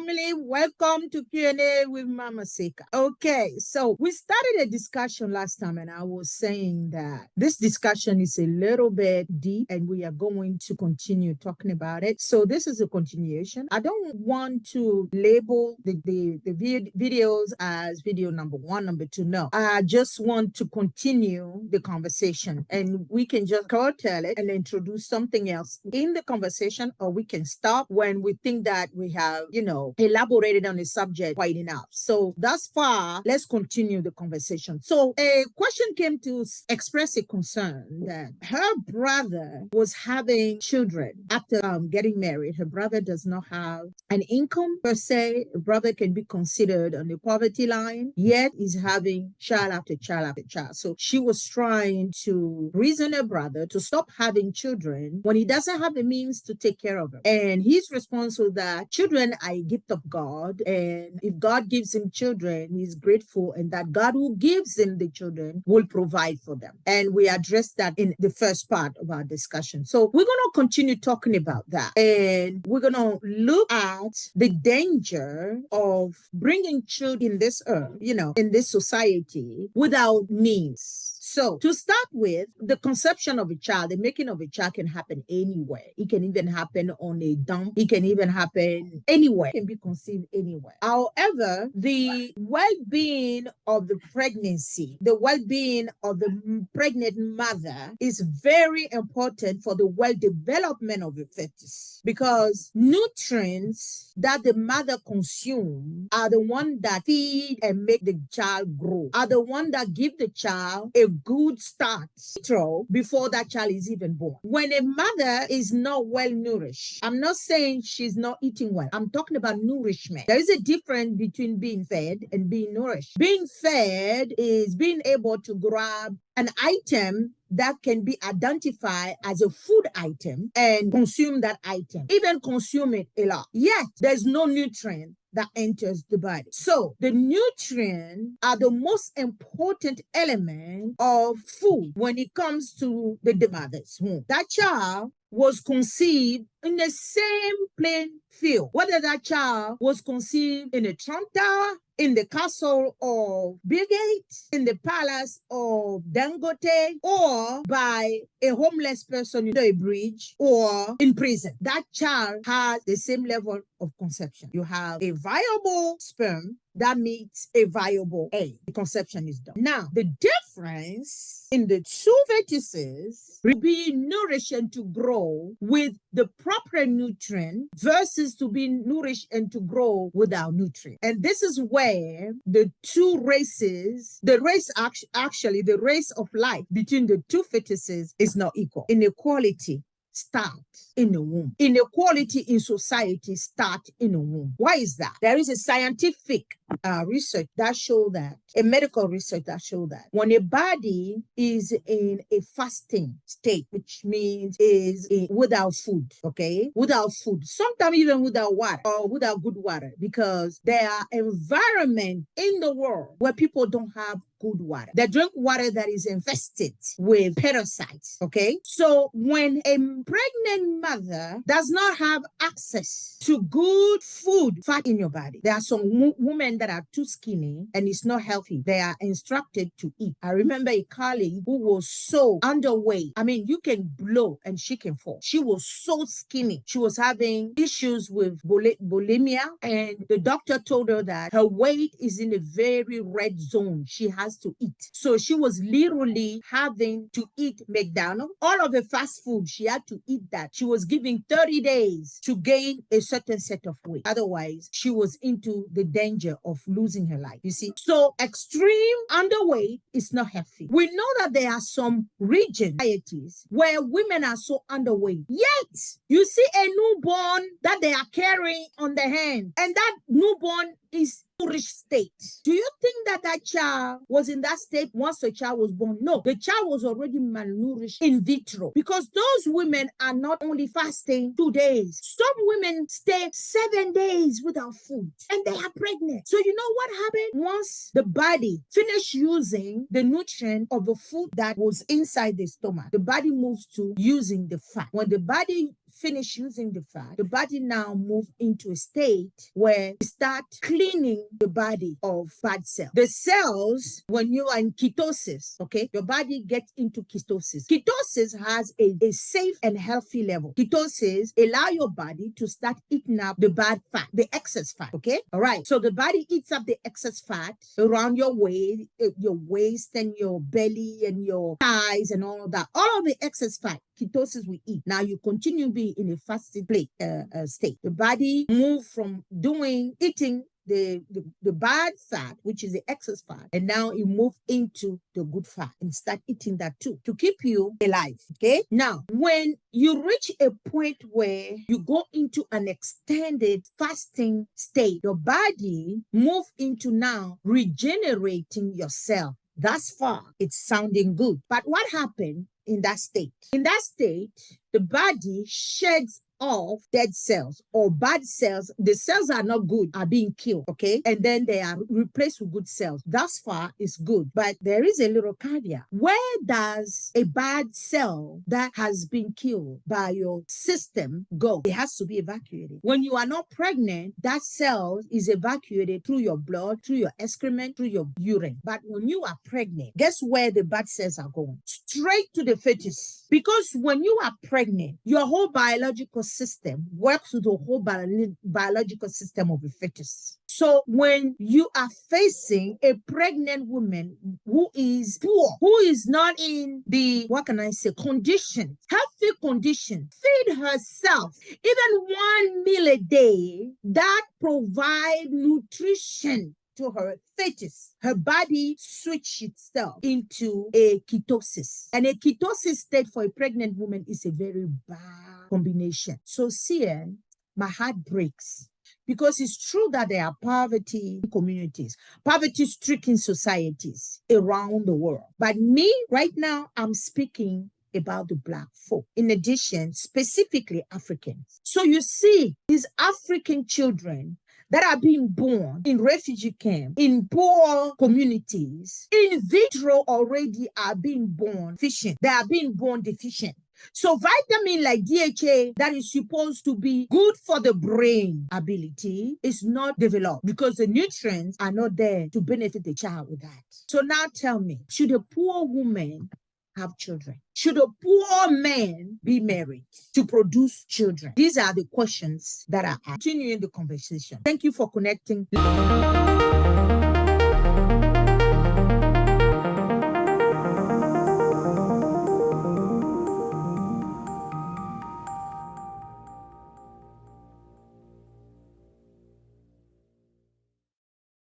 family. Welcome to Q&A with Mama Sika. Okay, so we started a discussion last time, and I was saying that this discussion is a little bit deep, and we are going to continue talking about it. So this is a continuation. I don't want to label the videos as video number 1, number 2. No, I just want to continue the conversation, and we can just tell it and introduce something else in the conversation, or we can stop when we think that we have, elaborated on the subject quite enough. So thus far, let's continue the conversation. So a question came to express a concern that her brother was having children after getting married. Her brother does not have an income per se. A brother can be considered on the poverty line, yet is having child after child after child. So she was trying to reason her brother to stop having children when he doesn't have the means to take care of them. And his response was that children are a gift of God, and if God gives him children, he's grateful, and that God who gives him the children will provide for them. And we addressed that in the first part of our discussion. So we're going to continue talking about that, and we're going to look at the danger of bringing children in this earth, in this society without means. So to start with, the conception of a child, the making of a child can happen anywhere. It can even happen on a dump. It can even happen anywhere. It can be conceived anywhere. However, the well-being of the pregnancy, the well-being of the pregnant mother is very important for the well-development of the fetus, because nutrients that the mother consumes are the ones that feed and make the child grow, are the ones that give the child a good start before that child is even born. When a mother is not well nourished, I'm not saying she's not eating well. I'm talking about nourishment. There is a difference between being fed and being nourished. Being fed is being able to grab an item that can be identified as a food item and consume that item, even consume it a lot. Yet, there's no nutrient that enters the body. So the nutrients are the most important element of food when it comes to the mother's womb. That child was conceived in the same playing field, whether that child was conceived in a Trump Tower, in the castle of Bill Gates, in the palace of Dangote, or by a homeless person under a bridge, or in prison. That child has the same level of conception. You have a viable sperm that meets a viable egg. The conception is done. Now, the difference in the two fetuses will be nourished and to grow with the proper nutrient versus to be nourished and to grow without nutrient. And this is where the two races, the race of life between the two fetuses is not equal. Inequality starts in the womb. Inequality in society starts in the womb. Why is that? There is a scientific research that shows that, a medical research that shows that when a body is in a fasting state, which means is without food, without food, sometimes even without water or without good water, because there are environments in the world where people don't have good water. They drink water that is infested with parasites, So when a pregnant mother does not have access to good food, fat in your body, there are some women that are too skinny and it's not healthy. They are instructed to eat. I remember a colleague who was so underweight. I mean, you can blow and she can fall. She was so skinny. She was having issues with bulimia, and the doctor told her that her weight is in a very red zone. She has to eat. So she was literally having to eat McDonald's. All of the fast food, she had to eat that. She was giving 30 days to gain a certain set of weight. Otherwise, she was into the danger of losing her life. You see? So extreme underweight is not healthy. We know that there are some regions, societies, where women are so underweight. Yet, you see a newborn that they are carrying on the hand, and that newborn is nourished state. Do you think that that child was in that state once the child was born? No, the child was already malnourished in vitro, because those women are not only fasting 2 days. Some women stay 7 days without food and they are pregnant. So you know what happened? Once the body finished using the nutrient of the food that was inside the stomach, the body moves to using the fat. When the body finish using the fat, the body now move into a state where it start cleaning the body of bad cells. The cells, when you are in ketosis, okay, your body gets into ketosis. Ketosis has a safe and healthy level. Ketosis allow your body to start eating up the bad fat, the excess fat, okay? All right, so the body eats up the excess fat around your waist and your belly and your thighs and all of that. All of the excess fat, ketosis will eat. Now you continue to be in a fasted state. The body move from eating the bad fat, which is the excess fat, and now it move into the good fat and start eating that too to keep you alive. Okay. Now, when you reach a point where you go into an extended fasting state, your body move into now regenerating yourself. Thus far, it's sounding good. But what happened in that state? In that state, the body sheds off dead cells or bad cells. The cells are not good, are being killed, okay? And then they are replaced with good cells. Thus far, it's good. But there is a little caveat. Where does a bad cell that has been killed by your system go? It has to be evacuated. When you are not pregnant, that cell is evacuated through your blood, through your excrement, through your urine. But when you are pregnant, guess where the bad cells are going? Straight to the fetus. Because when you are pregnant, your whole biological system works with the whole biological system of the fetus. So when you are facing a pregnant woman who is poor, who is not in the, condition, healthy condition, feed herself, even 1 meal a day that provide nutrition to her fetus, her body switch itself into a ketosis. And a ketosis state for a pregnant woman is a very bad combination. So my heart breaks, because it's true that there are poverty communities, poverty-stricken societies around the world. But me, right now, I'm speaking about the Black folk. In addition, specifically Africans. So you see, these African children that are being born in refugee camps, in poor communities, in vitro already are being born deficient. They are being born deficient. So vitamin like DHA that is supposed to be good for the brain ability is not developed because the nutrients are not there to benefit the child with that. So now tell me, should a poor woman have children? Should a poor man be married to produce children? These are the questions that are continuing the conversation. Thank you for connecting.